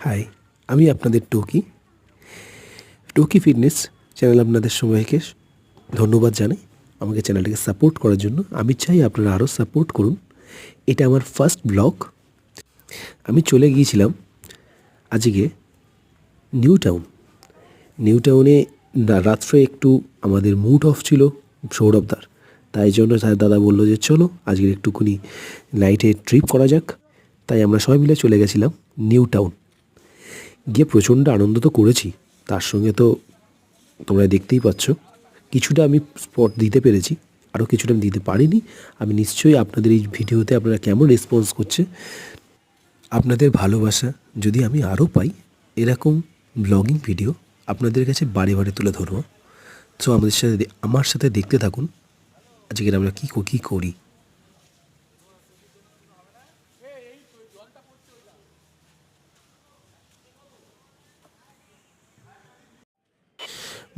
High, আমি আপনাদের টোকি fitness channel আপনাদের সবাইকে ধন্যবাদ জানাই আমাকে চ্যানেলটাকে সাপোর্ট করার জন্য। আমি চাই আপনারা আরও সাপোর্ট করুন। এটা আমার ফার্স্ট ব্লগ। আমি চলে গিয়েছিলাম আজকে নিউ টাউনে রাত্রে একটু আমাদের মুড অফ ছিল সৌরভদার, তাই জন্য তার দাদা বললো যে চলো আজকে একটুখানি নাইটে ট্রিপ করা যাক। তাই আমরা সবাই মিলে চলে গেছিলাম নিউ টাউন। গিয়ে প্রচণ্ড আনন্দ তো করেছি, তার সঙ্গে তো তোমরা দেখতেই পাচ্ছ কিছুটা আমি স্পট দিতে পেরেছি, আরও কিছুটা আমি দিতে পারিনি। আমি নিশ্চয়ই আপনাদের এই ভিডিওতে আপনারা কেমন রেসপন্স করছে, আপনাদের ভালোবাসা যদি আমি আরও পাই এরকম ব্লগিং ভিডিও আপনাদের কাছে বারে বারে তুলে ধরবো। সো আমার সাথে দেখতে থাকুন আজকের আমরা কী করি।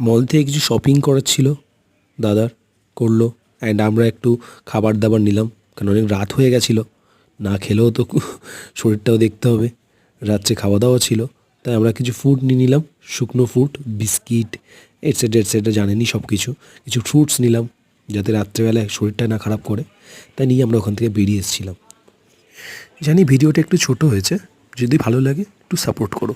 মল থেকে কিছু শপিং করার ছিল, দাদার করলো, অ্যান্ড আমরা একটু খাবার দাবার নিলাম, কারণ অনেক রাত হয়ে গেছিলো, না খেলেও তো শরীরটাও দেখতে হবে। রাত্রে খাওয়া দাওয়া ছিল, তাই আমরা কিছু ফুড নিয়ে নিলাম, শুকনো ফুড, বিস্কিট এটসেট্রা জানেনই সব কিছু ফ্রুটস নিলাম যাতে রাত্রেবেলায় শরীরটা না খারাপ করে। তাই নিয়ে আমরা ওখান থেকে বেরিয়ে এসেছিলাম। জানি ভিডিওটা একটু ছোট হয়েছে, যদি ভালো লাগে একটু সাপোর্ট করো।